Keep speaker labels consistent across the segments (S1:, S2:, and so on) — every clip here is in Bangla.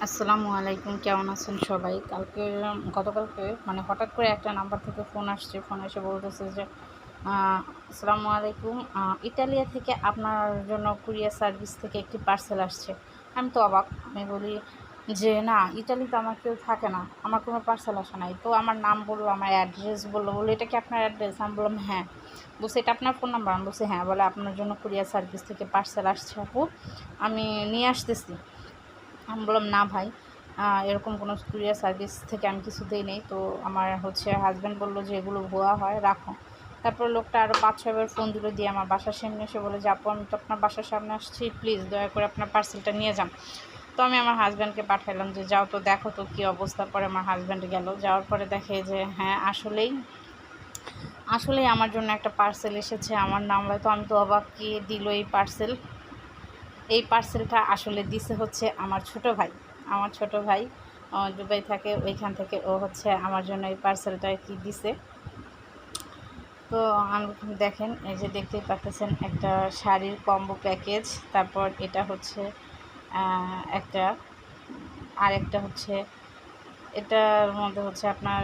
S1: আসসালামু আলাইকুম, কেমন আছেন সবাই? গতকালকে মানে হঠাৎ করে একটা নাম্বার থেকে ফোন আসছে। ফোন এসে বলতেছে যে আসসালামু আলাইকুম, ইতালিয়া থেকে আপনার জন্য কুরিয়ার সার্ভিস থেকে একটি পার্সেল আসছে। আমি তো অবাক। আমি বলি যে না, ইতালিতে আমার কেউ থাকে না, আমার কোনো পার্সেল আসে নাই। তো আমার নাম বললো, আমার অ্যাড্রেস বললো, এটা কি আপনার অ্যাড্রেস? আমি বললাম হ্যাঁ। বলছে এটা আপনার ফোন নাম্বার? আমি বলছি হ্যাঁ। বলে আপনার জন্য কুরিয়ার সার্ভিস থেকে পার্সেল আসছে আপু, আমি নিয়ে আসতেছি। আমি বললাম না ভাই, এরকম কোনো কুরিয়ার সার্ভিস থেকে আমি কিছুতেই নেই। তো আমার হাজব্যান্ড বললো যে এগুলো ভুয়া হয়, রাখো। তারপর লোকটা আরও 5-6 বার ফোন দিল, দিয়ে আমার বাসার সামনে এসে বলে যে আপু, আমি তো আপনার বাসার সামনে আসছি, প্লিজ দয়া করে আপনার পার্সেলটা নিয়ে যান। তো আমি আমার হাজব্যান্ডকে পাঠালাম যে যাও তো, দেখো তো কী অবস্থা। পরে আমার হাজব্যান্ড গেল, যাওয়ার পরে দেখে যে হ্যাঁ, আসলেই আমার জন্য একটা পার্সেল এসেছে আমার নাম্বারে। তো আমি তো অবাক, কে দিল এই পার্সেলটা আসলে দিছে আমার ছোট ভাই দুবাই থাকে, ওইখান থেকে ও আমার জন্য এই পার্সেলটা কি দিছে। তো আমি দেখেন, এই যে দেখতেই পাচ্ছেন একটা শাড়ির কম্বো প্যাকেজ। তারপর এটা একটা, আরেকটা এটার মধ্যে আপনার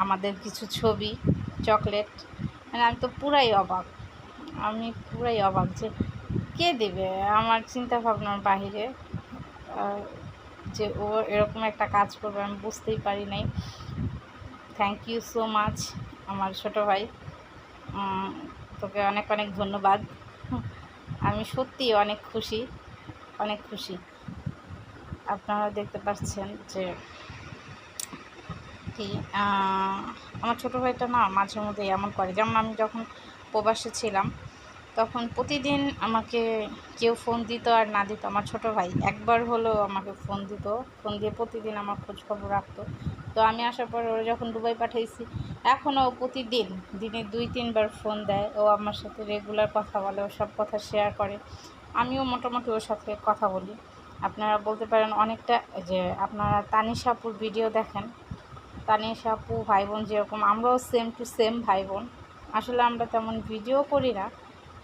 S1: আমাদের কিছু ছবি, চকলেট। মানে আমি তো পুরাই অবাক যে কে দেবে। আমার চিন্তা ভাবনার বাহিরে যে ও এরকম একটা কাজ করবে আমি বুঝতেই পারি নাই। থ্যাংক ইউ সো মাচ আমার ছোট ভাই, তোকে অনেক অনেক ধন্যবাদ। আমি সত্যি অনেক খুশি। আপনারা দেখতে পাচ্ছেন যে কি আমার ছোটো ভাইটা না মাঝে মধ্যে এমন করে। যেমন আমি যখন প্রবাসে ছিলাম, তখন প্রতিদিন আমাকে কেউ ফোন দিত আর না দিত, আমার ছোটো ভাই একবার হলেও আমাকে ফোন দিত। ফোন দিয়ে প্রতিদিন আমার খোঁজখবর রাখতো। তো আমি আসার পর ওরা যখন দুবাই পাঠিয়েছি, এখনও প্রতিদিন দিনে 2-3 বার ফোন দেয়। ও আমার সাথে রেগুলার কথা বলে, ও সব কথা শেয়ার করে, আমিও মোটামুটি ওর সাথে কথা বলি। আপনারা বলতে পারেন অনেকটা, যে আপনারা তানিশা আপুর ভিডিও দেখেন, তানিশা আপু ভাই বোন যেরকম, আমরাও সেম টু সেম ভাই বোন। আসলে আমরা তেমন ভিডিও করি না,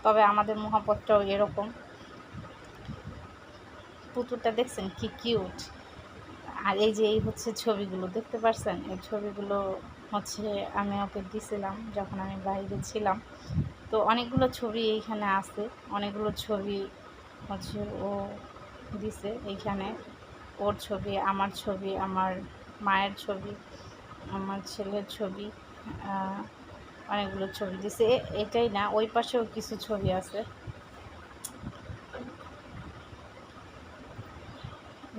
S1: তবে আমাদের মহাপতটাও এরকম। পুতুলটা দেখছেন কি কিউট। আর এই যে ছবিগুলো দেখতে পাচ্ছেন, এই ছবিগুলো আমি ওকে দিছিলাম যখন আমি বাইরে ছিলাম। তো অনেকগুলো ছবি এইখানে আছে, অনেকগুলো ছবি ও দিছে এইখানে। ওর ছবি, আমার ছবি, আমার মায়ের ছবি, আমার ছেলের ছবি, অনেকগুলো ছবি দিছে। এটাই না, ওই পাশেও কিছু ছবি আছে,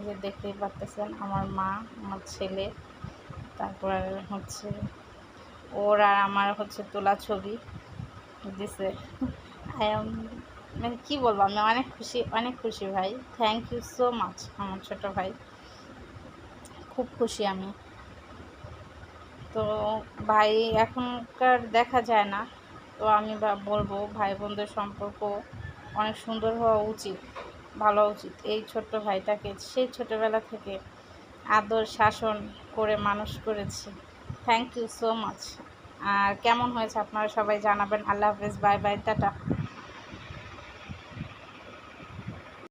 S1: যে দেখতেই পারতেছেন। আমার মা, আমার ছেলে, তারপর ওর আর আমার তোলা ছবি দিছে। মানে কী বলবো, আমি অনেক খুশি ভাই। থ্যাংক ইউ সো মাচ আমার ছোটো ভাই, খুব খুশি আমি। তো ভাই এখনকার দেখা যায় না, তো আমি বলবো ভাই বোনদের সম্পর্ক অনেক সুন্দর হওয়া উচিত, ভালো উচিত। এই ছোট্ট ভাইটাকে সেই ছোটোবেলা থেকে আদর শাসন করে মানুষ করেছি। Thank you so much. আর কেমন হয়েছে আপনারা সবাই জানাবেন। আল্লাহ হাফেজ, বাই বাই, টাটা।